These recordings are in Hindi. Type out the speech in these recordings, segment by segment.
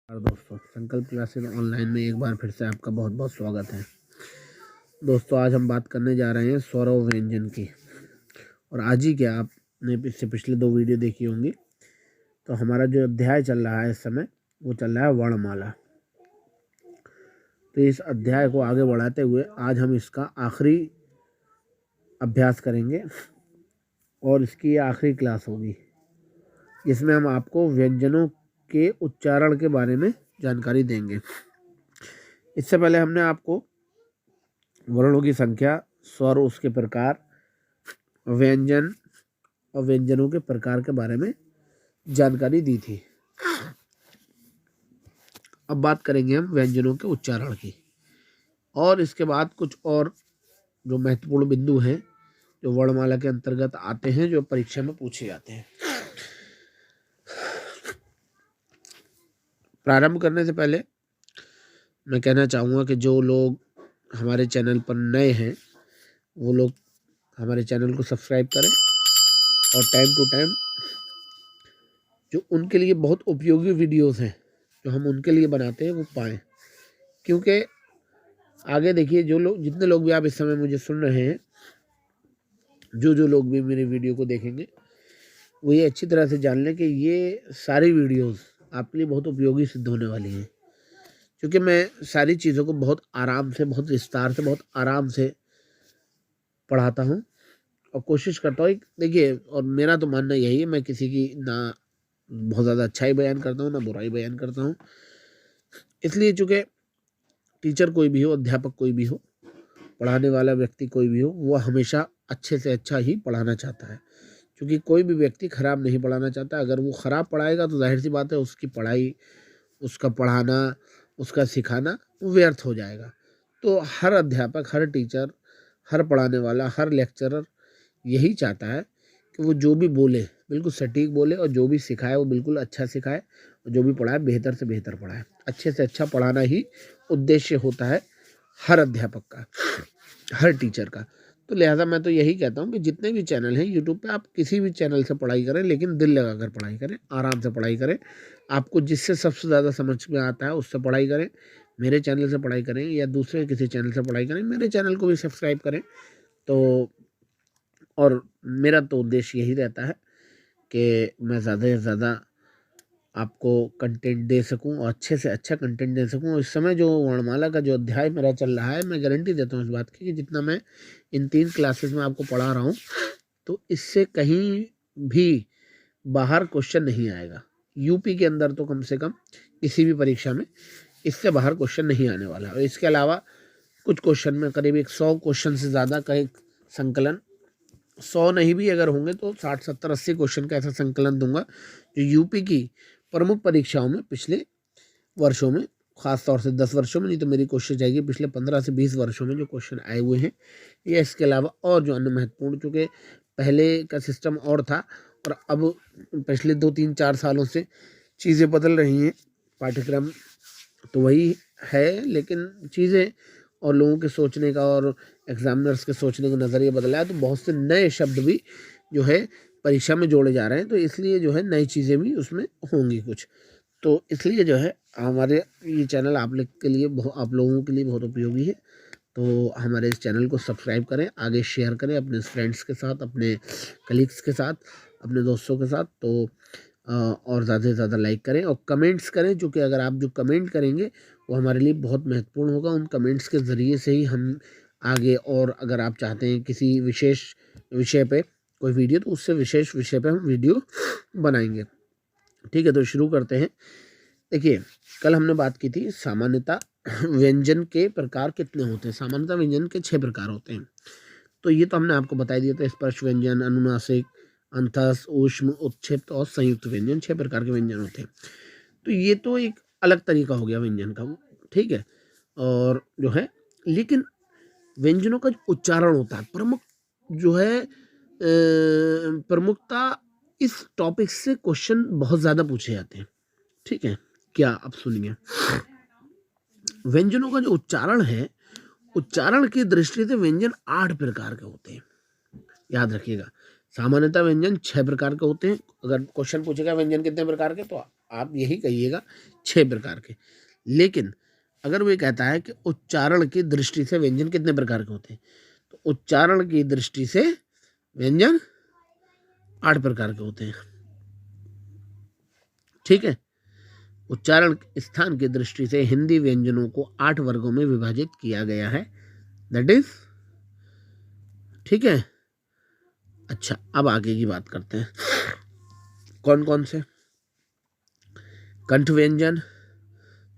और दोस्तों, संकल्प क्लासेस ऑनलाइन में एक बार फिर से आपका बहुत बहुत स्वागत है। दोस्तों, आज हम बात करने जा रहे हैं स्वरों व्यंजन की। और आज ही क्या, आपने इससे पिछले 2 वीडियो देखी होंगी। तो हमारा जो अध्याय चल रहा है इस समय, वो चल रहा है वर्णमाला। तो इस अध्याय को आगे बढ़ाते हुए आज हम इसका आखिरी अभ्यास करेंगे और इसकी ये आखिरी क्लास होगी, जिसमें हम आपको व्यंजनों के उच्चारण के बारे में जानकारी देंगे। इससे पहले हमने आपको वर्णों की संख्या, स्वर, उसके प्रकार, व्यंजन और व्यंजनों के प्रकार के बारे में जानकारी दी थी। अब बात करेंगे हम व्यंजनों के उच्चारण की, और इसके बाद कुछ और जो महत्वपूर्ण बिंदु हैं जो वर्णमाला के अंतर्गत आते हैं, जो परीक्षा में पूछे जाते हैं। प्रारंभ करने से पहले मैं कहना चाहूँगा कि जो लोग हमारे चैनल पर नए हैं वो लोग हमारे चैनल को सब्सक्राइब करें और टाइम टू टाइम जो उनके लिए बहुत उपयोगी वीडियोस हैं जो हम उनके लिए बनाते हैं वो पाएँ। क्योंकि आगे देखिए, जितने लोग भी आप इस समय मुझे सुन रहे हैं, जो लोग भी मेरे वीडियो को देखेंगे, वो ये अच्छी तरह से जान लें कि ये सारी वीडियोस आपके लिए बहुत उपयोगी सिद्ध होने वाली हैं। क्योंकि मैं सारी चीज़ों को बहुत आराम से, बहुत विस्तार से, बहुत आराम से पढ़ाता हूँ और कोशिश करता हूँ। देखिए, और मेरा तो मानना यही है, मैं किसी की ना बहुत ज़्यादा अच्छाई बयान करता हूँ ना बुराई बयान करता हूँ। इसलिए चूँकि टीचर कोई भी हो, अध्यापक कोई भी हो, पढ़ाने वाला व्यक्ति कोई भी हो, वो हमेशा अच्छे से अच्छा ही पढ़ाना चाहता है। क्योंकि कोई भी व्यक्ति खराब नहीं पढ़ाना चाहता। अगर वो खराब पढ़ाएगा तो जाहिर सी बात है उसकी पढ़ाई, उसका पढ़ाना, उसका सिखाना वो व्यर्थ हो जाएगा। तो हर अध्यापक, हर टीचर, हर पढ़ाने वाला, हर लेक्चरर यही चाहता है कि वो जो भी बोले बिल्कुल सटीक बोले, और जो भी सिखाए वो बिल्कुल अच्छा सिखाए, और जो भी पढ़ाए बेहतर से बेहतर पढ़ाए। अच्छे से अच्छा पढ़ाना ही उद्देश्य होता है हर अध्यापक का, हर टीचर का। तो लिहाजा मैं तो यही कहता हूँ कि जितने भी चैनल हैं यूट्यूब पे, आप किसी भी चैनल से पढ़ाई करें, लेकिन दिल लगाकर पढ़ाई करें, आराम से पढ़ाई करें। आपको जिससे सबसे ज़्यादा समझ में आता है उससे पढ़ाई करें। मेरे चैनल से पढ़ाई करें या दूसरे किसी चैनल से पढ़ाई करें, मेरे चैनल को भी सब्सक्राइब करें। तो और मेरा तो उद्देश्य यही रहता है कि मैं ज़्यादा से ज़्यादा आपको कंटेंट दे सकूं और अच्छे से अच्छा कंटेंट दे सकूं। इस समय जो वर्णमाला का जो अध्याय मेरा चल रहा है, मैं गारंटी देता हूँ इस बात की कि जितना मैं इन 3 क्लासेस में आपको पढ़ा रहा हूँ, तो इससे कहीं भी बाहर क्वेश्चन नहीं आएगा। यूपी के अंदर तो कम से कम किसी भी परीक्षा में इससे बाहर क्वेश्चन नहीं आने वाला। और इसके अलावा कुछ क्वेश्चन में करीब 100 क्वेश्चन से ज़्यादा का एक संकलन, 100 नहीं भी अगर होंगे तो 60, 70, 80 क्वेश्चन का ऐसा संकलन दूंगा जो यूपी की प्रमुख परीक्षाओं में पिछले वर्षों में, खास तौर से 10 वर्षों में, नहीं तो मेरी कोशिश जाएगी पिछले 15 से 20 वर्षों में जो क्वेश्चन आए हुए हैं, या इसके अलावा और जो अन्य महत्वपूर्ण, चूँकि पहले का सिस्टम और था और अब पिछले 2, 3, 4 सालों से चीज़ें बदल रही हैं। पाठ्यक्रम तो वही है, लेकिन चीज़ें और लोगों के सोचने का और एग्जामिनर्स के सोचने का नज़रिया बदला है। तो बहुत से नए शब्द भी जो है परीक्षा में जोड़े जा रहे हैं। तो इसलिए जो है नई चीज़ें भी उसमें होंगी कुछ। तो इसलिए जो है हमारे ये चैनल आप लोग के लिए, आप लोगों के लिए बहुत उपयोगी है। तो हमारे इस चैनल को सब्सक्राइब करें, आगे शेयर करें अपने फ्रेंड्स के साथ, अपने कलीग्स के साथ, अपने दोस्तों के साथ। तो और ज़्यादा से ज़्यादा लाइक करें और कमेंट्स करें, क्योंकि अगर आप जो कमेंट करेंगे वो हमारे लिए बहुत महत्वपूर्ण होगा। उन कमेंट्स के ज़रिए से ही हम आगे, और अगर आप चाहते हैं किसी विशेष विषय पे कोई वीडियो, तो उससे विशेष विषय पे हम वीडियो बनाएंगे। ठीक है, तो शुरू करते हैं। देखिए, कल हमने बात की थी सामान्यतः व्यंजन के प्रकार कितने होते हैं। सामान्यतः व्यंजन के 6 प्रकार होते हैं। तो ये तो हमने आपको बता दिया था, स्पर्श व्यंजन, अनुनासिक, अंतस, ऊष्म, उत्क्षिप्त और संयुक्त व्यंजन, 6 प्रकार के व्यंजन होते हैं। तो ये तो एक अलग तरीका हो गया व्यंजन का, ठीक है। और जो है, लेकिन व्यंजनों का जो उच्चारण होता है, प्रमुख जो है प्रमुखता, इस टॉपिक से क्वेश्चन बहुत ज़्यादा पूछे जाते हैं। ठीक है, क्या आप सुनिए। व्यंजनों का जो उच्चारण है, उच्चारण की दृष्टि से व्यंजन 8 प्रकार के होते हैं। याद रखिएगा, सामान्यतः व्यंजन 6 प्रकार के होते हैं। अगर क्वेश्चन पूछेगा व्यंजन कितने प्रकार के, तो आप यही कहिएगा 6 प्रकार के। लेकिन अगर वो ये कहता है कि उच्चारण की दृष्टि से व्यंजन कितने प्रकार के होते हैं, तो उच्चारण की दृष्टि से व्यंजन 8 प्रकार के होते हैं। ठीक है, उच्चारण स्थान की दृष्टि से हिंदी व्यंजनों को 8 वर्गों में विभाजित किया गया है। दैट इज ठीक है। अच्छा, अब आगे की बात करते हैं। कौन कौन से? कंठ व्यंजन,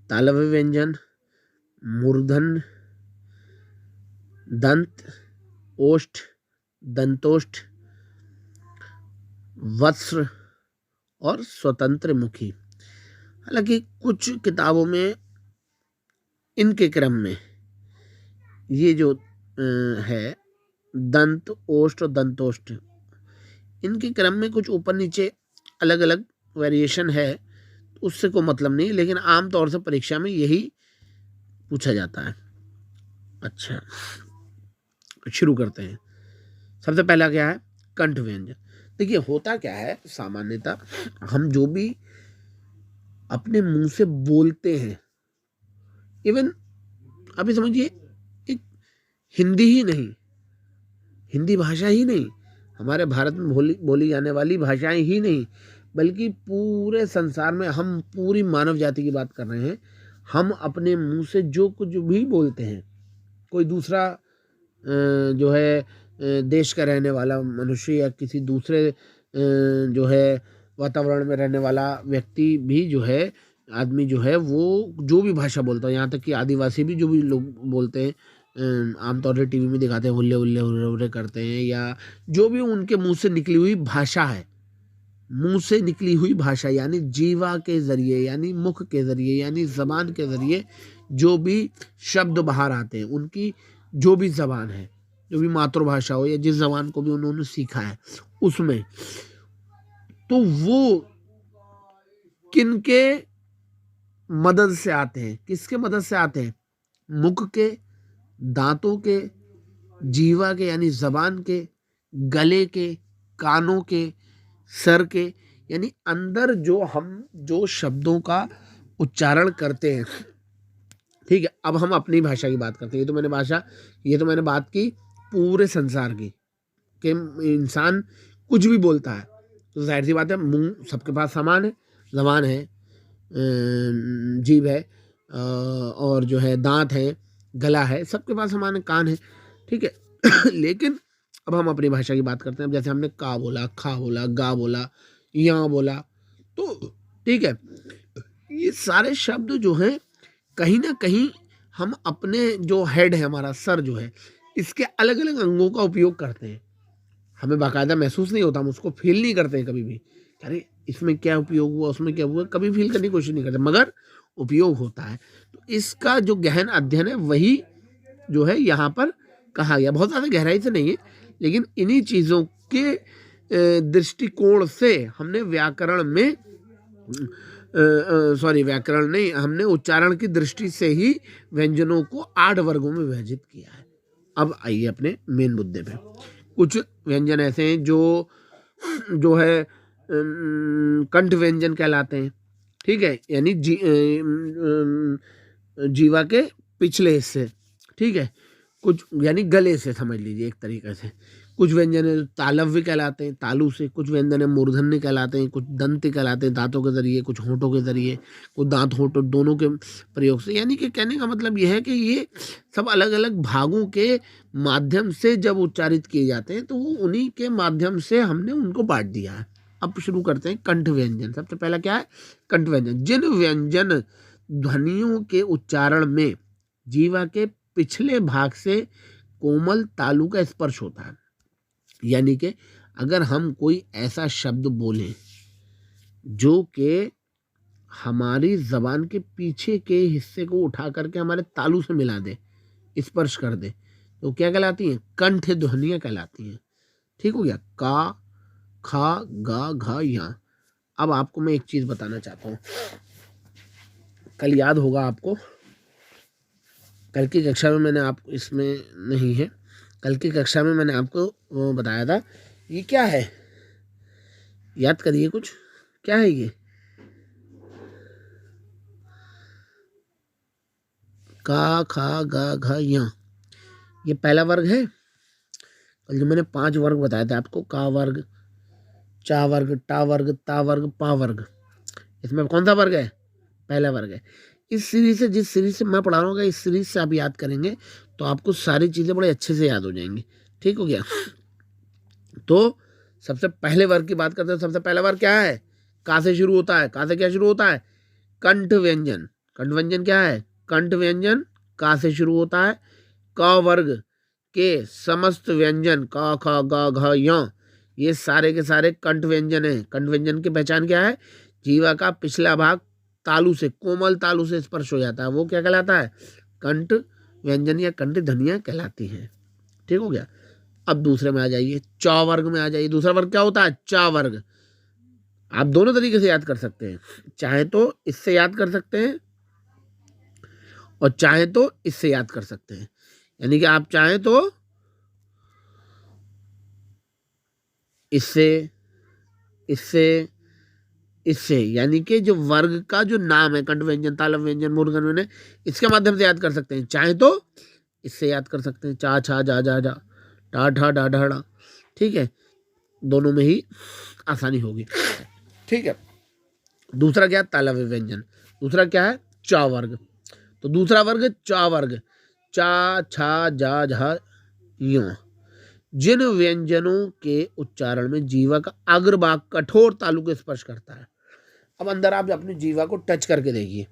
तालव्य व्यंजन, मूर्धन, दंत, ओष्ठ, दंतोष्ठ, वत्स और स्वतंत्र मुखी। हालांकि कुछ किताबों में इनके क्रम में ये जो है दंत, ओष्ठ और दंतोष्ठ, इनके क्रम में कुछ ऊपर नीचे अलग अलग वेरिएशन है, उससे कोई मतलब नहीं, लेकिन आमतौर से परीक्षा में यही पूछा जाता है। अच्छा, शुरू करते हैं। सबसे पहला क्या है? कंठ व्यंजन। देखिए होता क्या है, सामान्यतः हम जो भी अपने मुंह से बोलते हैं, इवन अभी समझिए एक हिंदी ही नहीं, हिंदी भाषा ही नहीं, हमारे भारत में बोली जाने वाली भाषाएं ही नहीं, बल्कि पूरे संसार में हम पूरी मानव जाति की बात कर रहे हैं। हम अपने मुंह से जो कुछ भी बोलते हैं, कोई दूसरा जो है देश का रहने वाला मनुष्य या किसी दूसरे जो है वातावरण में रहने वाला व्यक्ति भी जो है, आदमी जो है, वो जो भी भाषा बोलता है, यहाँ तक कि आदिवासी भी जो भी लोग बोलते हैं, आमतौर से टीवी में दिखाते हैं, हुल्ले हुल्ले हुर्रे हुर्रे करते हैं, या जो भी उनके मुंह से निकली हुई भाषा है, मुंह से निकली हुई भाषा यानी जीवा के जरिए, यानी मुख के जरिए, यानी जबान के जरिए जो भी शब्द बाहर आते हैं, उनकी जो भी जबान है, जो भी मातृभाषा हो या जिस जबान को भी उन्होंने सीखा है उसमें, तो वो किनके मदद से आते हैं, किसके मदद से आते हैं? मुख के, दांतों के, जीवा के यानी जबान के, गले के, कानों के, सर के, यानी अंदर जो हम जो शब्दों का उच्चारण करते हैं। ठीक है, अब हम अपनी भाषा की बात करते हैं। ये तो मैंने बात की पूरे संसार की, कि इंसान कुछ भी बोलता है तो जाहिर सी बात है मुंह सबके पास समान है, जबान है, जीभ है, और जो है दांत है, गला है, सबके पास समान है, कान है। ठीक है लेकिन अब हम अपनी भाषा की बात करते हैं। जैसे हमने का बोला, खा बोला, गा बोला, या बोला, तो ठीक है, ये सारे शब्द जो हैं कहीं ना कहीं हम अपने जो हेड है, हमारा सर जो है, इसके अलग अलग अंगों का उपयोग करते हैं। हमें बाकायदा महसूस नहीं होता, हम उसको फील नहीं करते हैं कभी भी, अरे इसमें क्या उपयोग हुआ, उसमें क्या हुआ, कभी फील करने की कोशिश नहीं करते, मगर उपयोग होता है। तो इसका जो गहन अध्ययन है वही जो है यहाँ पर कहा गया। बहुत ज़्यादा गहराई से नहीं है, लेकिन इन्हीं चीज़ों के दृष्टिकोण से हमने व्याकरण में व्याकरण नहीं, हमने उच्चारण की दृष्टि से ही व्यंजनों को 8 वर्गों में विभाजित किया है। अब आइए अपने मेन मुद्दे पे। कुछ व्यंजन ऐसे हैं जो है कंठ व्यंजन कहलाते हैं। ठीक है, यानी जीवा के पिछले हिस्से। ठीक है, कुछ यानी गले से समझ लीजिए एक तरीके से। कुछ व्यंजन है तालव्य कहलाते हैं, तालु से। कुछ व्यंजन है मूर्धन्य कहलाते हैं, कुछ दंत कहलाते हैं, दांतों के जरिए, कुछ होंठों के जरिए, कुछ दांत होंठ दोनों के प्रयोग से। यानी कि कहने का मतलब यह है कि ये सब अलग अलग भागों के माध्यम से जब उच्चारित किए जाते हैं, तो वो उन्हीं के माध्यम से हमने उनको बांट दिया है। अब शुरू करते हैं कंठ व्यंजन। सबसे पहला क्या है? कंठ व्यंजन। जिन व्यंजन ध्वनियों के उच्चारण में जीवा के पिछले भाग से कोमल तालु का स्पर्श होता है, यानी कि अगर हम कोई ऐसा शब्द बोलें जो कि हमारी जबान के पीछे के हिस्से को उठा करके हमारे तालु से मिला दे, स्पर्श कर दे, तो क्या कहलाती हैं? कंठ ध्वनियाँ कहलाती हैं। ठीक हो गया, का, खा, गा, घा, या। अब आपको मैं एक चीज बताना चाहता हूँ। कल याद होगा आपको, कल की कक्षा में मैंने आपको, इसमें नहीं है, कल की कक्षा में मैंने आपको बताया था ये क्या है, याद करिए कुछ, क्या है ये? का, खा, गा, घा, या, ये पहला वर्ग है। कल जो मैंने 5 वर्ग बताए थे आपको, का वर्ग, चा वर्ग, टा वर्ग, ता वर्ग, पा वर्ग, इसमें कौन सा वर्ग है? पहला वर्ग है। इस सीरीज से, जिस सीरीज से मैं पढ़ा रहा हूँ, इस सीरीज से आप याद करेंगे तो आपको सारी चीज़ें बड़े अच्छे से याद हो जाएंगी। ठीक हो गया? तो सबसे पहले वर्ग की बात करते हैं। सबसे पहला वर्ग क्या है? का से शुरू होता है। का से क्या शुरू होता है? कंठ व्यंजन। कंठ व्यंजन क्या है? कंठ व्यंजन का से शुरू होता है। क वर्ग के समस्त व्यंजन का, ख, ग, घ, य, ये सारे के सारे कंठ व्यंजन है। कंठ व्यंजन की पहचान क्या है? जीवा का पिछला भाग तालु से, कोमल तालु से स्पर्श हो जाता है, वो क्या कहलाता है? कंठ व्यंजन या कंठ ध्वनियां कहलाती हैं। ठीक हो गया? अब दूसरे में आ जाइए, च वर्ग में आ जाइए। दूसरा वर्ग क्या होता है? च वर्ग। आप दोनों तरीके से याद कर सकते हैं, चाहे तो इससे याद कर सकते हैं और चाहे तो इससे याद कर सकते हैं। यानी कि आप चाहें तो इससे, इससे, इससे, यानी कि जो वर्ग का जो नाम है, कंठ व्यंजन, तालव व्यंजन, मूर्धन्य व्यंजन, इसके माध्यम से याद कर सकते हैं। चाहे तो इससे याद कर सकते हैं, चा, छा, जा, जा, जा, टा, ठा, डा, ढा, डा। ठीक है? दोनों में ही आसानी होगी। ठीक है? दूसरा क्या है? तालव व्यंजन। दूसरा क्या है? चा वर्ग। तो दूसरा वर्ग चा वर्ग, चा, छा, जा, झा, यों, जिन व्यंजनों के उच्चारण में जीवा का अग्रभाग कठोर तालु को स्पर्श करता है। अब अंदर आप अपनी जीवा को टच करके देखिए,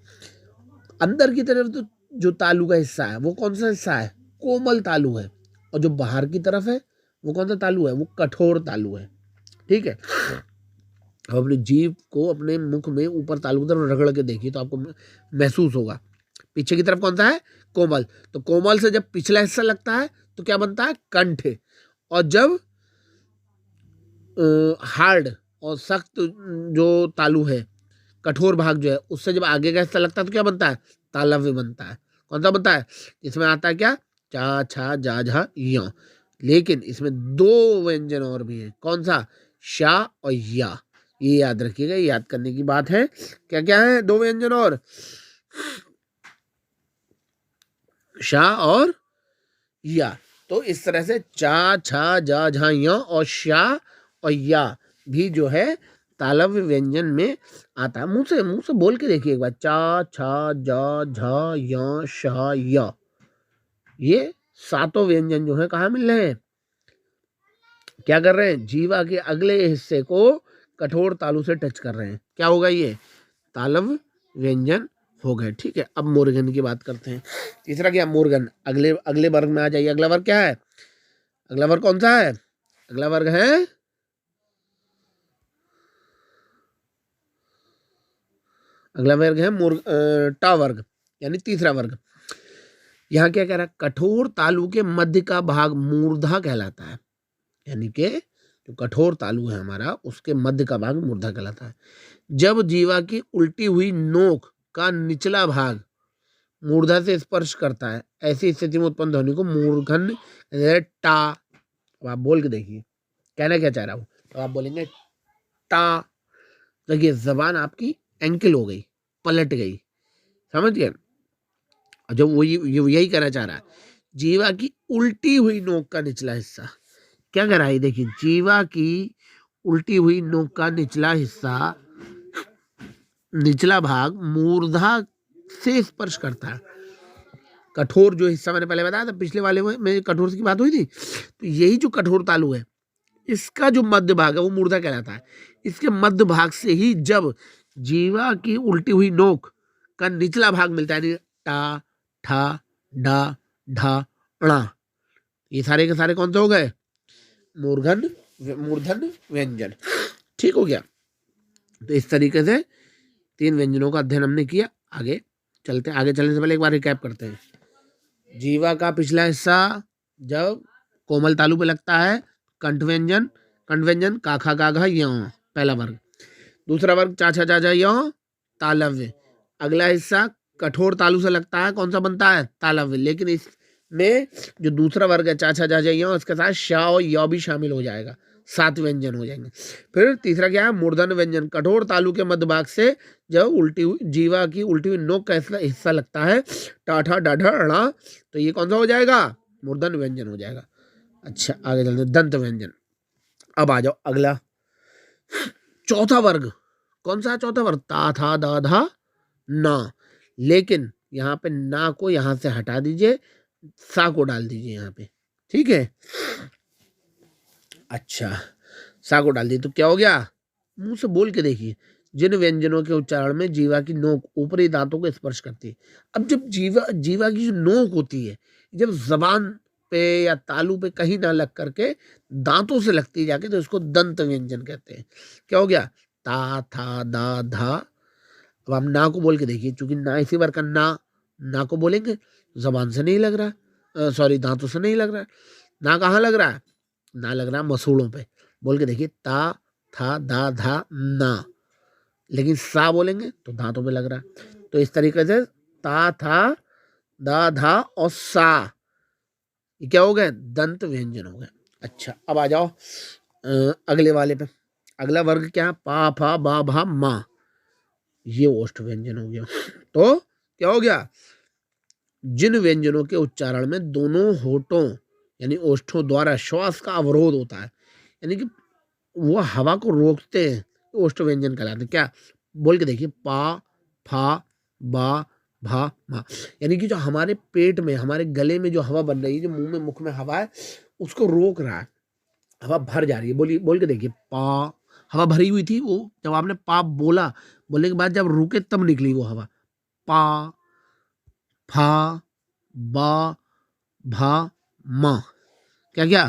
अंदर की तरफ तो जो तालु का हिस्सा है वो कौन सा हिस्सा है? कोमल तालु है। और जो बाहर की तरफ है वो कौन सा तालु है? वो कठोर तालु है। ठीक है? अब अपनी जीभ को अपने मुख में ऊपर तालु की तरफ रगड़ के देखिए तो आपको महसूस होगा। पीछे की तरफ कौन सा है? कोमल। तो कोमल से जब पिछला हिस्सा लगता है तो क्या बनता है? कंठ। और जब हार्ड और सख्त जो तालु है, कठोर भाग जो है, उससे जब आगे का हिस्सा लगता है तो क्या बनता है? तालव्य बनता है। कौन सा बनता है? इसमें आता है क्या? चा, छा, जा, झा, या। लेकिन इसमें 2 व्यंजन और भी हैं। कौन सा? शा और या। ये याद रखिएगा, याद करने की बात है। क्या क्या है? 2 व्यंजन और, शा और या। तो इस तरह से चा, छा, जा, झा, या और शा और या भी जो है तालव्य व्यंजन में आता है। मुंह से बोल के देखिए एक बार, चा, छा, जा, झा, या, शा, या। ये 7 व्यंजन जो है कहाँ मिल रहे हैं? क्या कर रहे हैं? जीवा के अगले हिस्से को कठोर तालु से टच कर रहे हैं। क्या होगा? ये तालव्य व्यंजन हो गए। ठीक है? अब मूर्धन्य की बात करते हैं। तीसरा क्या? मूर्धन्य। अगले अगले वर्ग में आ जाइए। अगला वर्ग क्या है? अगला वर्ग कौन सा है? अगला वर्ग है, अगला वर्ग है टा वर्ग, यानी तीसरा वर्ग। यहाँ क्या कह रहा है? कठोर तालु के मध्य का भाग मूर्धा कहलाता है। यानी कि जो कठोर तालु है हमारा, उसके मध्य का भाग मूर्धा कहलाता है। जब जीवा की उल्टी हुई नोक का निचला भाग मूर्धा से स्पर्श करता है, ऐसी स्थिति में उत्पन्न ध्वनि को मूर्धन्य टा। अब आप बोल के देखिए कहना क्या चाह रहा हूं। तो आप बोलेंगे टा। देखिए जबान आपकी एंकल हो गई, पलट गई, समझ गए? जो वो यही कहना चाह रहा है। जीवा की उल्टी हुई नोक का निचला हिस्सा क्या कर रहा है? देखिए, जीवा की उल्टी हुई नोक का निचला हिस्सा, निचला भाग मूर्धा से स्पर्श करता है। कठोर जो हिस्सा मैंने पहले बताया था, पिछले वाले में कठोर की बात हुई थी, तो यही जो कठोर तालु है, इसका जो मध्य भाग है वो मूर्धा कहलाता है। इसके मध्य भाग से ही जब जीवा की उल्टी हुई नोक का निचला भाग मिलता है, टा, ठा, डा, ढा, णा, ये सारे के सारे कौन से हो गए? मूर्धन्य व्यंजन। ठीक हो गया? तो इस तरीके से 3 व्यंजनों का अध्ययन हमने किया। आगे चलते हैं। आगे चलने से पहले एक बार रिकैप करते हैं। जीवा का पिछला हिस्सा जब कोमल तालु पे लगता है, कंठ व्यंजन, कंठ व्यंजन का, खा, गा, घा, यो, पहला वर्ग। दूसरा वर्ग चा, छा, जा, झा, यो, तालव्य। अगला हिस्सा कठोर तालु से लगता है, कौन सा बनता है? तालव्य। लेकिन इसमें जो दूसरा वर्ग है चा, छा, जा, झा, यो, इसके साथ शा और या भी शामिल हो जाएगा। 7 व्यंजन हो जाएंगे। फिर तीसरा क्या है, मूर्धन्य व्यंजन, कठोर तालु के मध्य भाग से जब उल्टी हुई जीवा की उल्टी हुई नोक का हिस्सा लगता है, टाठा डाढ़ा अड़ा, तो ये कौन सा हो जाएगा, मूर्धन्य व्यंजन हो जाएगा। अच्छा आगे चलते, दंत व्यंजन। अब आ जाओ अगला चौथा वर्ग, कौन सा चौथा वर्ग, ता था दा धा ना, लेकिन यहाँ पे ना को यहाँ से हटा दीजिए, सा को डाल दीजिए यहाँ पे, ठीक है। अच्छा सा को डाल दिए तो क्या हो गया, मुंह से बोल के देखिए, जिन व्यंजनों के उच्चारण में जीवा की नोक ऊपरी दांतों को स्पर्श करती है। अब जब जीवा जीवा की जो नोक होती है, जब जबान पे या तालू पे कहीं ना लग करके दांतों से लगती है जाके, तो इसको दंत व्यंजन कहते हैं। क्या हो गया, ता था दा धा। अब आप ना को बोल के देखिए, चूंकि ना इसी बार का ना को बोलेंगे, जबान से नहीं लग रहा, सॉरी दांतों से नहीं लग रहा है, ना कहाँ लग रहा है, ना लग रहा है मसूड़ों पे। बोल के देखिए, ता था दा धा ना, लेकिन सा बोलेंगे तो दांतों पे लग रहा है। तो इस तरीके से ता था दा धा और सा, ये क्या हो गए, दंत व्यंजन हो गए। अच्छा अब आ जाओ अगले वाले पे। अगला वर्ग क्या है, पा फा बा भा मा, ये ओष्ठ व्यंजन हो गया। तो क्या हो गया, जिन व्यंजनों के उच्चारण में दोनों होठों यानी ओष्ठों द्वारा श्वास का अवरोध होता है, यानी कि वो हवा को रोकते हैं, ओष्ठ व्यंजन कहलाते हैं। क्या, बोल के देखिए, पा फा बा भा मा, यानी कि जो हमारे पेट में हमारे गले में जो हवा बन रही है, जो मुंह में मुख में हवा है, उसको रोक रहा है, हवा भर जा रही है। बोलिए, बोल के देखिए, पा, हवा भरी हुई थी, वो जब आपने पा बोला, बोलने के बाद जब रुके तब निकली वो हवा। पा फा बा भा मा, क्या क्या,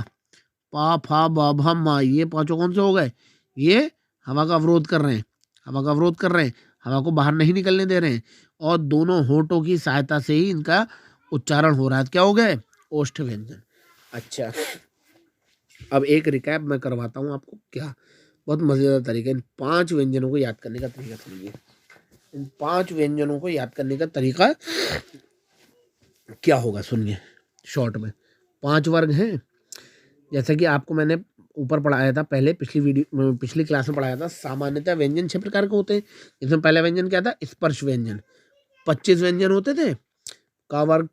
पा फा बा भा मा, ये पांचों कौन से हो गए, ये हवा का अवरोध कर रहे हैं, हवा का अवरोध कर रहे हैं, हवा को बाहर नहीं निकलने दे रहे हैं, और दोनों होठों की सहायता से ही इनका उच्चारण हो रहा है। क्या हो गए, ओष्ठ व्यंजन। अच्छा अब एक रिकैप मैं करवाता हूँ आपको, क्या बहुत मजेदार तरीका, इन 5 व्यंजनों को याद करने का तरीका सुनिए। इन 5 व्यंजनों को याद करने का तरीका क्या होगा, सुनिए शॉर्ट में। 5 वर्ग हैं, जैसा कि आपको मैंने ऊपर पढ़ाया था, पहले पिछली क्लास में पढ़ाया था। सामान्यतः व्यंजन 6 प्रकार के होते हैं, इसमें पहला व्यंजन क्या था, स्पर्श व्यंजन। 25 व्यंजन होते थे, का वर्ग,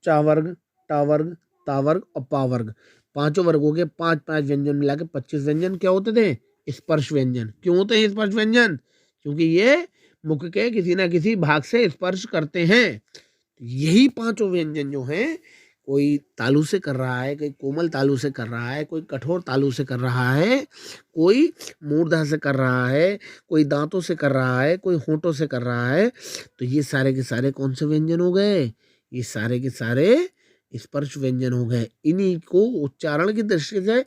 चा वर्ग, टा वर्ग, ता वर्ग और पा वर्ग। पांचों वर्गों के 5-5 व्यंजन मिला के 25 व्यंजन क्या होते थे, स्पर्श व्यंजन। क्यों होते हैं स्पर्श व्यंजन, क्योंकि ये मुख के किसी ना किसी भाग से स्पर्श करते हैं। यही 5 व्यंजन जो हैं, कोई तालु से कर रहा है, कोई कोमल तालु से कर रहा है, कोई कठोर तालु से कर रहा है, कोई मूर्धा से कर रहा है, कोई दांतों से कर रहा है, कोई होठों से कर रहा है, तो ये सारे के सारे कौन से व्यंजन हो गए, ये सारे के सारे स्पर्श व्यंजन हो गए। इन्हीं को उच्चारण की दृष्टि से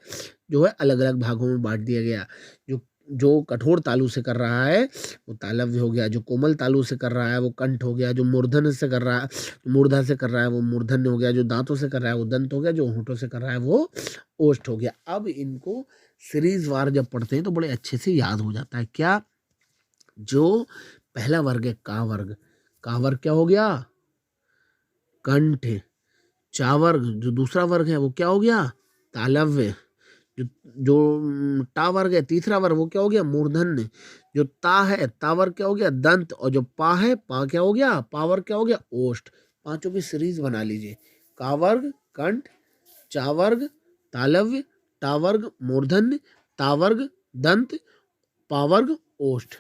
जो है अलग अलग भागों में बांट दिया गया। जो जो कठोर तालु से कर रहा है वो तालव्य हो गया, जो कोमल तालु से कर रहा है वो कंठ हो गया, जो मूर्धन्य से कर रहा है, मूर्धा से कर रहा है वो मूर्धन्य हो गया, जो दांतों से कर रहा है वो दंत हो गया, जो होठों से कर रहा है वो ओष्ठ हो गया। अब इनको सीरीज वार जब पढ़ते हैं तो बड़े अच्छे से याद हो जाता है। क्या, जो पहला वर्ग है का वर्ग, का वर्ग क्या हो गया, कंठ। चा वर्ग जो दूसरा वर्ग है वो क्या हो गया, तालव्य। जो जो टा वर्ग है तीसरा वर्ग, वो क्या हो गया, मूर्धन्य। जो ता है ता वर्ग क्या हो गया, दंत। और जो पा है पा क्या हो गया, पा वर्ग क्या हो गया, ओष्ठ। पांचों की सीरीज बना लीजिए, का वर्ग कंठ, चा वर्ग तालव्य, टा वर्ग मूर्धन्य, ता वर्ग दंत, पा वर्ग ओष्ठ।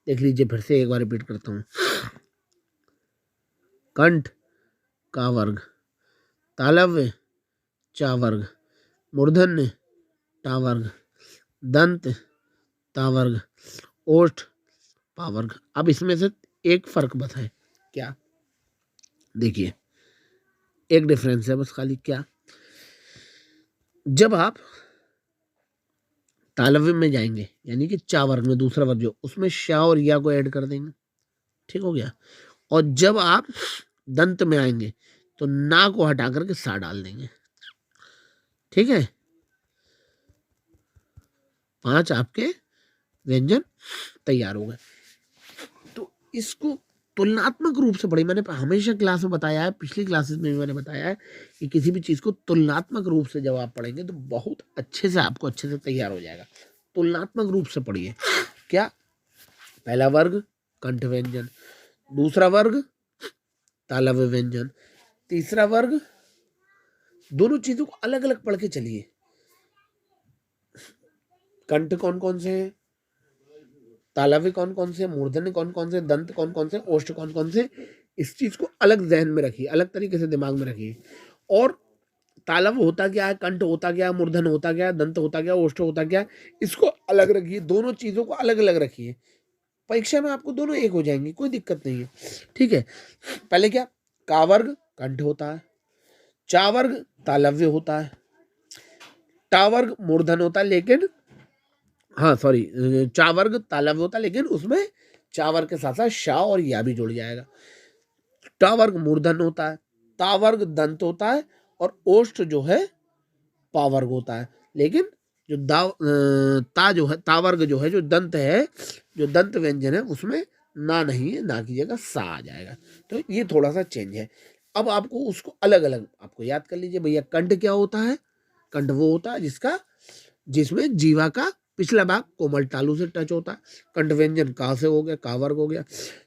देख लीजिए फिर से एक बार रिपीट करता हूं, कंठ का वर्ग, तालव्य चा वर्ग, मूर्धन्य टा वर्ग, दंत ता वर्ग, ओष्ठ पा वर्ग। अब इसमें से एक फर्क बस है, क्या, देखिए एक डिफरेंस है बस खाली, क्या, जब आप तालव्य में जाएंगे यानी कि चा वर्ग में दूसरा वर्ग जो, उसमें शा और या को ऐड कर देंगे, ठीक हो गया। और जब आप दंत में आएंगे तो ना को हटा करके सा डाल देंगे, ठीक है। 5 आपके व्यंजन तैयार हो गए। तो इसको तुलनात्मक रूप से पढ़िए। मैंने हमेशा क्लास में बताया है, पिछली क्लासेस में भी मैंने बताया है कि किसी भी चीज़ को तुलनात्मक रूप से जब आप पढ़ेंगे तो बहुत अच्छे से आपको अच्छे से तैयार हो जाएगा। तुलनात्मक रूप से पढ़िए। क्या? पहला वर्ग कंठ व्यंजन, दूसरा वर्ग तालव्य व्यंजन, तीसरा वर्ग, दोनों चीजों को अलग अलग पढ़ के चलिए। कंठ कौन कौन से हैं, तालव्य कौन कौन से, मूर्धन्य कौन कौन से, दंत कौन कौन से, ओष्ठ कौन कौन से, इस चीज को अलग जहन में रखिए, अलग तरीके से दिमाग में रखिए। और तालव्य होता क्या है, कंठ होता क्या है, मूर्धन होता क्या है, दंत होता क्या, ओष्ठ होता क्या है, इसको अलग रखिए। दोनों चीजों को अलग अलग रखिए। परीक्षा में आपको दोनों एक हो जाएंगे, कोई दिक्कत नहीं है। ठीक है। पहले क्या, का वर्ग कंठ होता है, चा वर्ग तालव्य होता है, टा वर्ग मूर्धन होता है, लेकिन हाँ सॉरी, चा वर्ग तालव्य होता है लेकिन उसमें चा वर्ग के साथ साथ शा और या भी जुड़ जाएगा। टा वर्ग मूर्धन होता है, ता वर्ग दंत होता है, और ओष्ठ जो है पा वर्ग होता है। लेकिन जो ता जो है, ता वर्ग जो है, जो दंत है, जो दंत व्यंजन है, उसमें ना नहीं है, ना की जगह सा आ जाएगा। तो ये थोड़ा सा चेंज है। अब आपको उसको अलग अलग आपको याद कर लीजिए। भैया कंठ क्या होता है? कंठ वो होता है जिसमें जीवा का पिछला भाग कोमल तालु से टच होता है। कंठ व्यंजन का से हो गया, का वर्ग हो गया।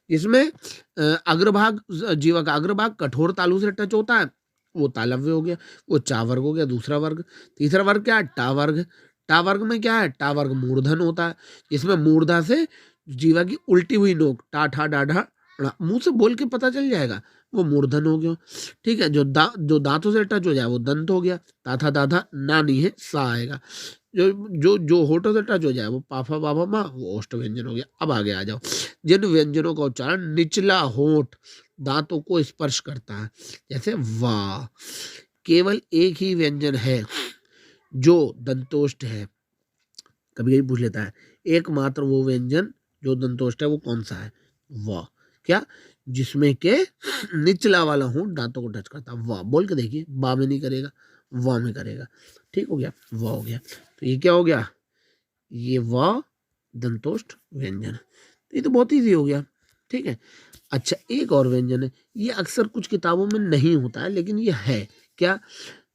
जिसमें अग्रभाग, जीवा का अग्रभाग कठोर तालु से टच होता है, वो तालव्य हो गया, वो चा वर्ग हो गया, दूसरा वर्ग। तीसरा वर्ग क्या है? टा वर्ग। टा वर्ग में क्या है? टा वर्ग मूर्धन होता है, जिसमें मूर्धा से जीवा की उल्टी हुई नोक टा ठा डा ढा ड़ा, मुंह से बोल के पता चल जाएगा, वो मूर्धन हो गया। ठीक है। जो दांतों से टच हो जाए वो दंत हो गया। ताथा दाधा ना नहीं है, सा आएगा। जो जो जो होठों से टच हो जाए वो पाफा बाबा माँ, वो ओष्ठ व्यंजन हो गया। अब आगे आ जाओ। जिन व्यंजनों का उच्चारण निचला होठ दांतों को स्पर्श करता है, जैसे वाह, केवल एक ही व्यंजन है जो दंतोष्ठ है। कभी कभी पूछ लेता है एकमात्र वो व्यंजन जो दंतोष्ठ है वो कौन सा है? वाह। क्या? जिसमें के निचला वाला होंठ दांतों को टच करता है। वाह बोल के देखिए, बा में नहीं करेगा, वाह में करेगा। ठीक हो गया, वाह हो गया। तो ये क्या हो गया? ये वाह दंतोष्ठ व्यंजन। तो ये तो बहुत ईजी हो गया। ठीक है। अच्छा, एक और व्यंजन है, ये अक्सर कुछ किताबों में नहीं होता है लेकिन ये है। क्या?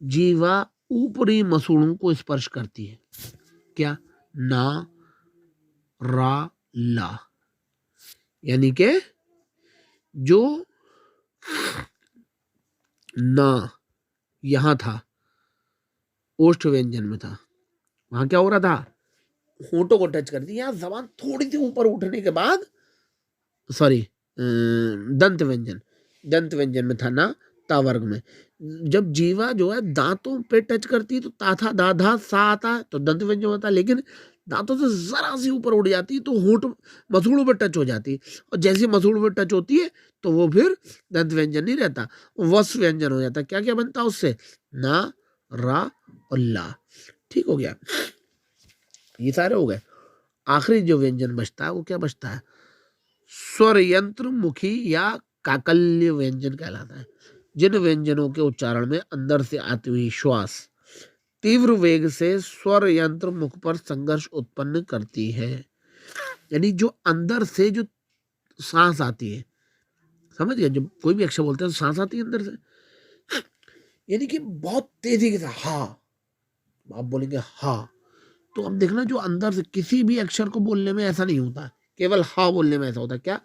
जीवा ऊपरी मसूड़ों को स्पर्श करती है। क्या? ना, रा, ला। यानी कि जो ना यहां था, ओष्ठ व्यंजन में था, वहां क्या हो रहा था? होठों को टच करती। यहां जबान थोड़ी सी ऊपर उठने के बाद, सॉरी, दंत व्यंजन में था ना, ता वर्ग में। जब जीवा जो है दांतों पे टच करती है तो ताथा दाधा सा आता है, तो दंत व्यंजन होता है। लेकिन दांतों से जरा सी ऊपर उड़ जाती है तो होठ मसूड़ों पे टच हो जाती है, और जैसे मसूड़ों पे टच होती है तो वो फिर दंत व्यंजन नहीं रहता, वस व्यंजन हो जाता है। क्या क्या बनता है उससे? ना, रा और ला। ठीक हो गया। ये सारे हो गए। आखिरी जो व्यंजन बचता है वो क्या बचता है? स्वर यंत्र मुखी या काकल्य व्यंजन कहलाता है। जिन व्यंजनों के उच्चारण में अंदर से आती हुई श्वास तीव्र वेग से स्वर यंत्र मुख पर संघर्ष उत्पन्न करती है। यानी जो अंदर से जो सांस आती है, समझ गए? जब कोई भी अक्षर बोलते हैं तो सांस आती है अंदर से, यानी कि बहुत तेजी के साथ हा, आप बोलेंगे हा, तो अब देखना जो अंदर से किसी भी अक्षर को बोलने में ऐसा नहीं होता, केवल हा बोलने में ऐसा होता है। क्या?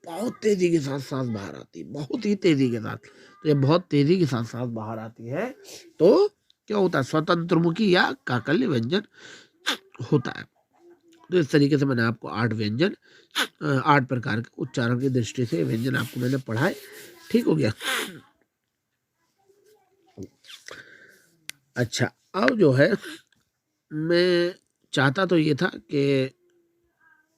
बहुत तेजी के साथ सांस बाहर आती है, बहुत ही तेजी के साथ। तो ये बहुत तेजी के साथ सांस बाहर आती है तो क्या होता है? स्वतंत्र मुखी या काकल्य व्यंजन होता है। तो इस तरीके से मैंने आपको 8 प्रकार के उच्चारण की दृष्टि से व्यंजन आपको मैंने पढ़ाए। ठीक हो गया। अच्छा, अब जो है मैं चाहता तो ये था कि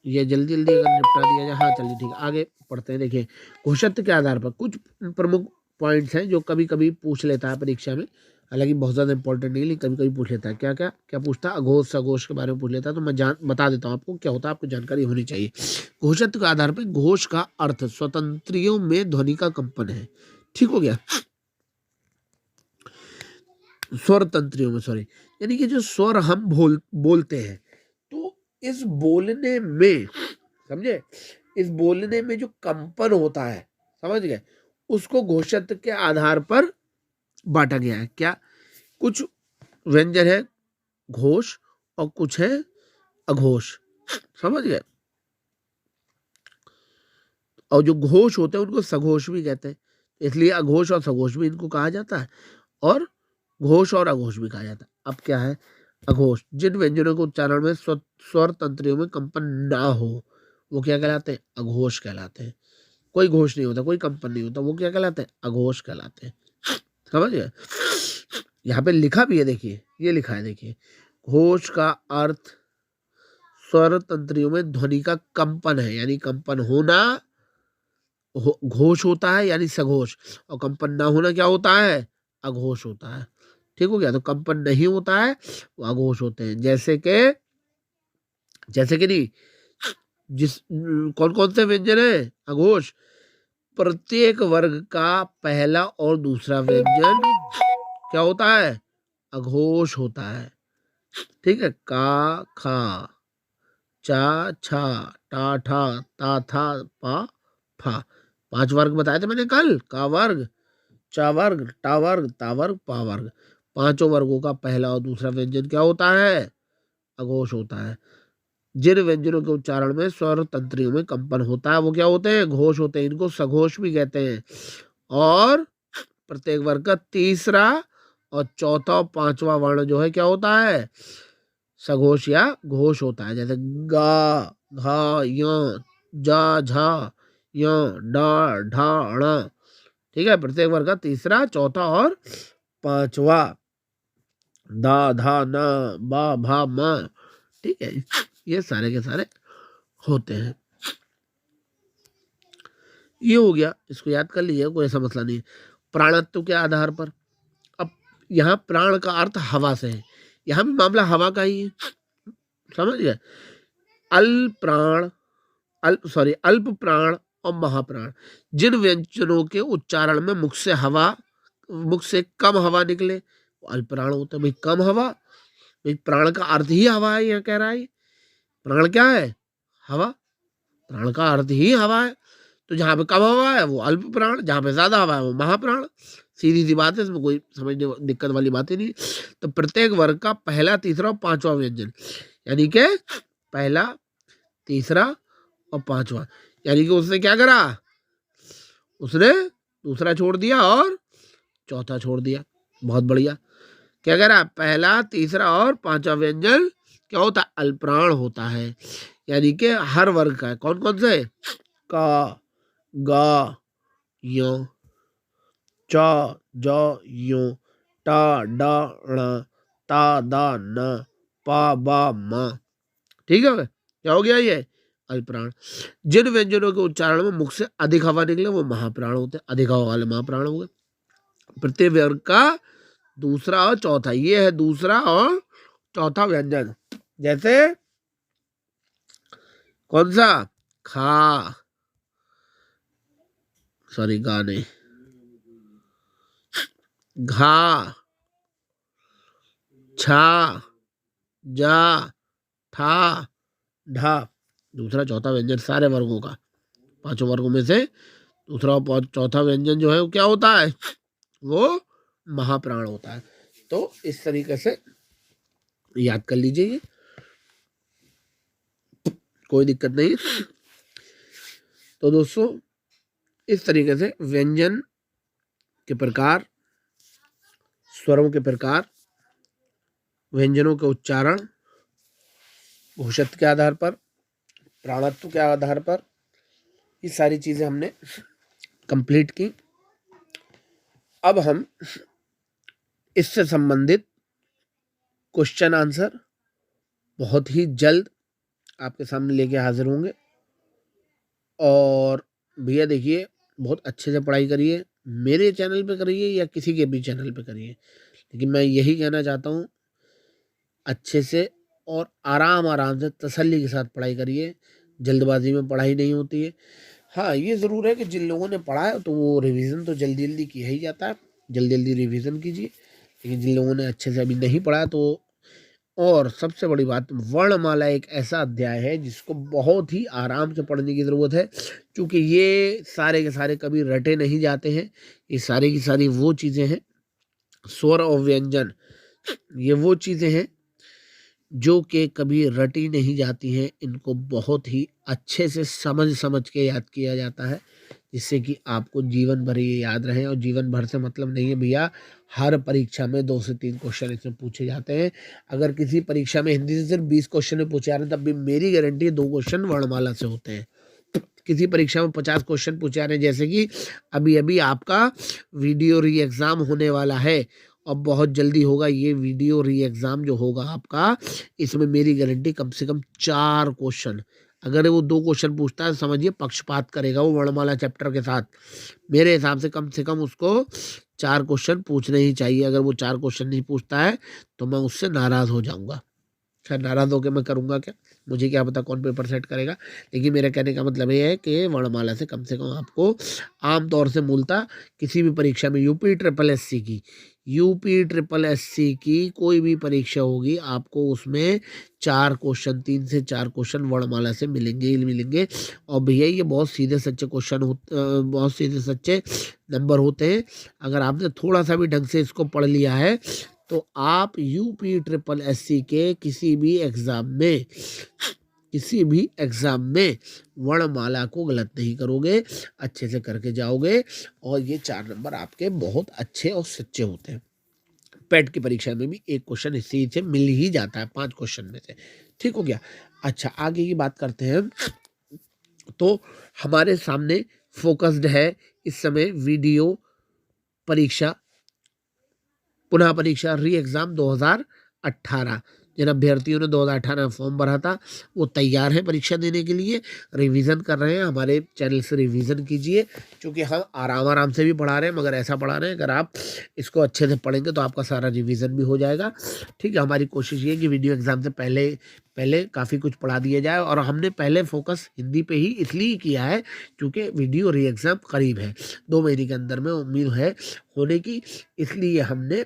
ये जल्दी जल्दी अगर निपटा दिया जाए। हाँ चलिए ठीक है, आगे पढ़ते हैं। देखिए, घोषत्व के आधार पर कुछ प्रमुख पॉइंट्स हैं जो कभी कभी पूछ लेता है परीक्षा में, हालांकि बहुत ज़्यादा इंपॉर्टेंट नहीं, लेकिन कभी कभी पूछ लेता है। क्या क्या क्या पूछता है? अघोष सघोष के बारे में पूछ लेता है। तो मैं बता देता हूँ आपको क्या होता है, आपको जानकारी होनी चाहिए। घोषत्व के आधार पर घोष का अर्थ स्वतंत्रियों में ध्वनि का कंपन है। ठीक हो गया। स्वर तंत्रियों में, सॉरी, यानी कि जो स्वर हम बोलते हैं, तो इस बोलने में, समझे, इस बोलने में जो कंपन होता है, समझ गए, उसको घोषित के आधार पर बांटा गया है। क्या? कुछ व्यंजन है घोष और कुछ है अघोष, समझ गए। और जो घोष होते हैं उनको सघोष भी कहते हैं, इसलिए अघोष और सघोष भी इनको कहा जाता है, और घोष और अघोष भी कहा जाता है। अब क्या है? अघोष, जिन व्यंजनों के उच्चारण में स्वर तंत्रियों में कंपन ना हो वो क्या कहलाते हैं? अघोष कहलाते हैं। कोई घोष नहीं होता, कोई कंपन नहीं होता, वो क्या कहलाते हैं? अघोष कहलाते हैं। समझ गए? यहाँ पे लिखा भी है, देखिए ये लिखा है, देखिए, घोष का अर्थ स्वर तंत्रियों में ध्वनि का कंपन है, यानी कंपन होना घोष होता है यानी सघोष, और कंपन ना होना क्या होता है? अघोष होता है। ठीक हो गया? तो कंपन नहीं होता है वो अघोष होते हैं। जैसे कि नहीं, जिस कौन कौन से व्यंजन है अघोष? प्रत्येक वर्ग का पहला और दूसरा व्यंजन क्या होता है? अघोष होता है। ठीक है? का, खा, चा, छा, टा, ठा, ता, था, पा, फा, 5 वर्ग बताए थे मैंने कल। का वर्ग, चा वर्ग, टा वर्ग, ता वर्ग, पा वर्ग। 5 वर्गों का पहला और दूसरा व्यंजन क्या होता है? अघोष होता है। जिन व्यंजनों के उच्चारण में स्वर तंत्रियों में कंपन होता है वो क्या होते हैं? घोष होते हैं। इनको सघोष भी कहते हैं। और प्रत्येक वर्ग का तीसरा और चौथा और पांचवा वर्ण जो है क्या होता है? सघोष या घोष होता है। जैसे गा, घा, य, जा, झा, य, डा, ढा, ण। ठीक है? प्रत्येक वर्ग का तीसरा, चौथा और पांचवा। दा, धा, न, बा, भा, म। ठीक है? ये सारे के सारे होते हैं। ये हो गया, इसको याद कर लीजिए, कोई ऐसा मसला नहीं। प्राणत्व के आधार पर, अब यहाँ प्राण का अर्थ हवा से है, यहाँ भी मामला हवा का ही है। समझ गए? अल्प प्राण और महाप्राण, जिन व्यंजनों के उच्चारण में मुख से कम हवा निकले वो अल्प प्राण होते हैं। भाई कम हवा, भाई प्राण का अर्थ ही हवा है, यह कह रहा है। प्राण क्या है? हवा। प्राण का अर्थ ही हवा है, तो जहाँ पे कम हवा है वो अल्प प्राण, जहाँ पे ज्यादा हवा है वो महाप्राण। सीधी सी बात है, इसमें कोई समझने दिक्कत वाली बात ही नहीं। तो प्रत्येक वर्ग का पहला, तीसरा और पांचवा व्यंजन, यानी कि पहला, तीसरा और पांचवा, यानी कि उसने क्या करा? उसने दूसरा छोड़ दिया और चौथा छोड़ दिया। बहुत बढ़िया। क्या कह रहा? पहला, तीसरा और पांचवा व्यंजन क्या होता है? अल्पप्राण होता है। यानी कि हर वर्ग का है। कौन कौन से? का, गा, यो, चा, जा, यो, टा, डा, ण, ता, दा, न, पा, बा, म। ठीक है? क्या हो गया ये? अल्पप्राण। जिन व्यंजनों के उच्चारण में मुख से अधिक हवा निकले वो महाप्राण होते हैं। अधिक हवा वाले महाप्राण हो गए। प्रत्येक वर्ग का दूसरा और चौथा, ये है दूसरा और चौथा व्यंजन। जैसे कौन सा? खा, सॉरी गा नहीं, घा, छा, जा, ठा, ढा। दूसरा चौथा व्यंजन सारे वर्गों का, 5 वर्गों में से दूसरा और चौथा व्यंजन जो है वो क्या होता है? वो महाप्राण होता है। तो इस तरीके से याद कर लीजिए, ये कोई दिक्कत नहीं। तो दोस्तों इस तरीके से व्यंजन के प्रकार, स्वरों के प्रकार, व्यंजनों के उच्चारण, घोषित के आधार पर, प्राणत्व के आधार पर, ये सारी चीजें हमने कंप्लीट की। अब हम इससे संबंधित क्वेश्चन आंसर बहुत ही जल्द आपके सामने लेके हाजिर होंगे। और भैया देखिए, बहुत अच्छे से पढ़ाई करिए, मेरे चैनल पे करिए या किसी के भी चैनल पे करिए, लेकिन मैं यही कहना चाहता हूँ, अच्छे से और आराम से तसल्ली के साथ पढ़ाई करिए। जल्दबाजी में पढ़ाई नहीं होती है। हाँ, ये ज़रूर है कि जिन लोगों ने पढ़ा है तो वो रिवीजन तो जल्दी जल्दी किया ही जाता है, जल्दी जल्दी रिवीजन कीजिए। लेकिन जिन लोगों ने अच्छे से अभी नहीं पढ़ा तो और सबसे बड़ी बात, वर्णमाला एक ऐसा अध्याय है जिसको बहुत ही आराम से पढ़ने की ज़रूरत है, क्योंकि ये सारे के सारे कभी रटे नहीं जाते हैं। ये सारी की सारी वो चीज़ें हैं, स्वर और व्यंजन, ये वो चीज़ें हैं जो कि कभी रटी नहीं जाती हैं। इनको बहुत ही अच्छे से समझ समझ के याद किया जाता है, जिससे कि आपको जीवन भर ये याद रहे। और जीवन भर से मतलब नहीं है भैया, हर परीक्षा में 2 से 3 क्वेश्चन इसमें पूछे जाते हैं। अगर किसी परीक्षा में हिंदी से सिर्फ 20 क्वेश्चन में पूछे जा रहे हैं, तब भी मेरी गारंटी है 2 क्वेश्चन वर्णमाला से होते हैं। किसी परीक्षा में 50 क्वेश्चन पूछे जा रहे हैं, जैसे कि अभी अभी आपका वीडियो री एग्ज़ाम होने वाला है और बहुत जल्दी होगा ये वीडियो री एग्ज़ाम जो होगा आपका, इसमें मेरी गारंटी कम से कम 4 क्वेश्चन, अगर वो 2 क्वेश्चन पूछता है समझिए पक्षपात करेगा वो वर्णमाला चैप्टर के साथ। मेरे हिसाब से कम उसको 4 क्वेश्चन पूछने ही चाहिए। अगर वो 4 क्वेश्चन नहीं पूछता है तो मैं उससे नाराज़ हो जाऊँगा। खैर नाराज़ होकर मैं करूँगा क्या, मुझे क्या पता कौन पेपर सेट करेगा। लेकिन मेरा कहने का मतलब ये है कि वर्णमाला से कम आपको आम तौर से मूलतः किसी भी परीक्षा में यूपी ट्रिपल एस सी की कोई भी परीक्षा होगी, आपको उसमें 4 क्वेश्चन, 3 से 4 क्वेश्चन वर्णमाला से मिलेंगे ही मिलेंगे। और भैया ये बहुत सीधे सच्चे क्वेश्चन बहुत सीधे सच्चे नंबर होते हैं। अगर आपने थोड़ा सा भी ढंग से इसको पढ़ लिया है तो आप यूपी ट्रिपल एस सी के किसी भी एग्जाम में वर्णमाला को गलत नहीं करोगे, अच्छे से करके जाओगे। और ये 4 नंबर आपके बहुत अच्छे और सच्चे होते हैं। पेट की परीक्षा में भी एक क्वेश्चन इसी से मिल ही जाता है 5 क्वेश्चन में से। ठीक हो गया। अच्छा, आगे की बात करते हैं। तो हमारे सामने फोकस्ड है इस समय वीडियो परीक्षा, पुनः परीक्षा री एग्ज़ाम 2018। जिन अभ्यर्थियों ने 2018 में फॉर्म भरा था वो तैयार हैं परीक्षा देने के लिए, रिवीजन कर रहे हैं। हमारे चैनल से रिवीजन कीजिए, क्योंकि हम आराम से भी पढ़ा रहे हैं, मगर ऐसा पढ़ा रहे हैं अगर आप इसको अच्छे से पढ़ेंगे तो आपका सारा रिवीजन भी हो जाएगा। ठीक है, हमारी कोशिश ये है कि वीडियो एग्ज़ाम से पहले काफ़ी कुछ पढ़ा दिया जाए। और हमने पहले फोकस हिंदी पे ही इसलिए किया है क्योंकि वीडियो री एग्ज़ाम करीब है, 2 महीने के अंदर में उम्मीद है होने की, इसलिए हमने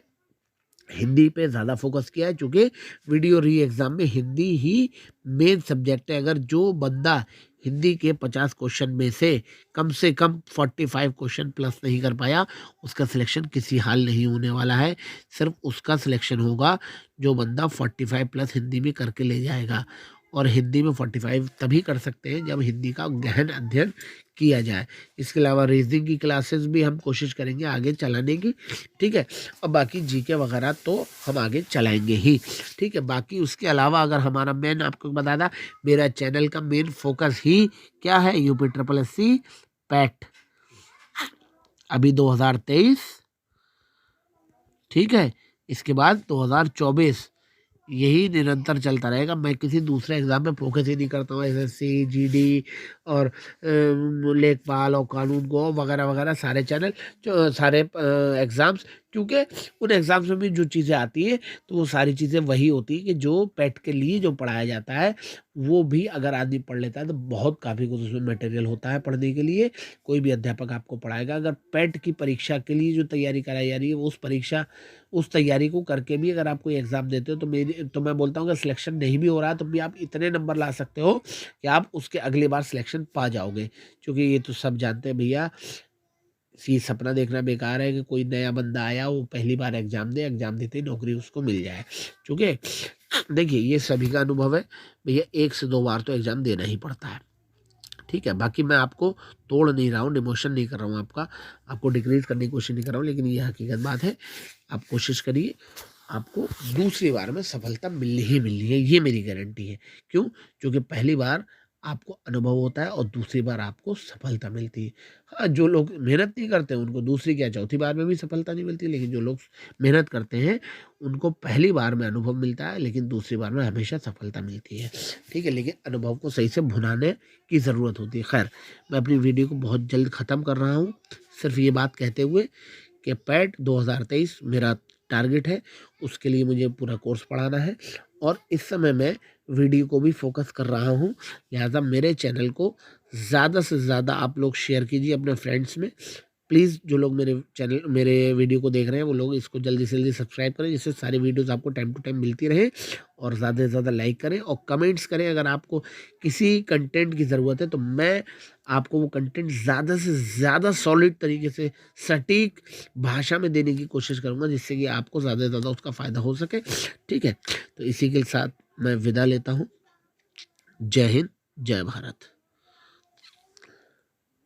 हिंदी पे ज़्यादा फोकस किया है। क्योंकि वीडियो री एग्ज़ाम में हिंदी ही मेन सब्जेक्ट है। अगर जो बंदा हिंदी के 50 क्वेश्चन में से कम 45 क्वेश्चन प्लस नहीं कर पाया, उसका सिलेक्शन किसी हाल नहीं होने वाला है। सिर्फ उसका सिलेक्शन होगा जो बंदा 45 प्लस हिंदी में करके ले जाएगा। और हिंदी में 45 तभी कर सकते हैं जब हिंदी का गहन अध्ययन किया जाए। इसके अलावा रीजनिंग की क्लासेस भी हम कोशिश करेंगे आगे चलाने की। ठीक है, और बाकी जीके वगैरह तो हम आगे चलाएंगे ही। ठीक है, बाकी उसके अलावा अगर हमारा मेन, आपको बता था मेरा चैनल का मेन फोकस ही क्या है, UP triple S C PET अभी 2023। ठीक है, इसके बाद 2024 यही निरंतर चलता रहेगा। मैं किसी दूसरे एग्ज़ाम में फोकस ही नहीं करता हूँ। एसएससी, जीडी और लेखपाल और कानून को वगैरह वगैरह सारे चैनल जो सारे एग्ज़ाम्स, क्योंकि उन एग्ज़ाम्स में भी जो चीज़ें आती है तो वो सारी चीज़ें वही होती है कि जो पेट के लिए जो पढ़ाया जाता है वो भी अगर आदमी पढ़ लेता है तो बहुत काफ़ी कुछ उसमें मटेरियल होता है पढ़ने के लिए। कोई भी अध्यापक आपको पढ़ाएगा। अगर पेट की परीक्षा के लिए जो तैयारी कराई जा रही है उस तैयारी को करके भी अगर आप कोई एग्ज़ाम देते हो तो मैं बोलता हूँ कि सिलेक्शन नहीं भी हो रहा तो भी आप इतने नंबर ला सकते हो कि आप उसके अगली बार सिलेक्शन पा जाओगे। क्योंकि ये तो सब जानते हैं भैया, ये सपना देखना बेकार है कि कोई नया बंदा आया वो पहली बार एग्ज़ाम देते ही नौकरी उसको मिल जाए। क्योंकि देखिए ये सभी का अनुभव है भैया, 1 से 2 बार तो एग्ज़ाम देना ही पड़ता है। ठीक है, बाकी मैं आपको तोड़ नहीं रहा हूँ, डिमोशन नहीं कर रहा हूँ, आपको डिक्रीज करने की कोशिश नहीं कर रहा हूँ, लेकिन ये हकीकत बात है। आप कोशिश करिए, आपको दूसरी बार में सफलता मिलनी ही मिलनी है, ये मेरी गारंटी है। क्यों? क्योंकि पहली बार आपको अनुभव होता है और दूसरी बार आपको सफलता मिलती है। हाँ, जो लोग मेहनत नहीं करते उनको दूसरी क्या चौथी बार में भी सफलता नहीं मिलती, लेकिन जो लोग मेहनत करते हैं उनको पहली बार में अनुभव मिलता है, लेकिन दूसरी बार में हमेशा सफलता मिलती है। ठीक है, लेकिन अनुभव को सही से भुनाने की ज़रूरत होती है। खैर, मैं अपनी वीडियो को बहुत जल्द ख़त्म कर रहा हूँ, सिर्फ ये बात कहते हुए कि पैट 2023 मेरा टारगेट है, उसके लिए मुझे पूरा कोर्स पढ़ाना है। और इस समय मैं वीडियो को भी फोकस कर रहा हूँ, लिहाजा मेरे चैनल को ज़्यादा से ज़्यादा आप लोग शेयर कीजिए अपने फ्रेंड्स में, प्लीज़ जो लोग मेरे वीडियो को देख रहे हैं वो लोग इसको जल्दी से जल्दी सब्सक्राइब करें, जिससे सारी वीडियोस आपको टाइम टू टाइम मिलती रहे। और ज़्यादा से ज़्यादा लाइक करें और कमेंट्स करें। अगर आपको किसी कंटेंट की ज़रूरत है तो मैं आपको वो कंटेंट ज़्यादा से ज़्यादा सॉलिड तरीके से सटीक भाषा में देने की कोशिश करूँगा, जिससे कि आपको ज़्यादा से ज़्यादा उसका फ़ायदा हो सके। ठीक है, तो इसी के साथ मैं विदा लेता हूँ। जय हिंद, जय भारत।